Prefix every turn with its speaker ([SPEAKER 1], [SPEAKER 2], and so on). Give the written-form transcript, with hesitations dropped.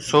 [SPEAKER 1] 100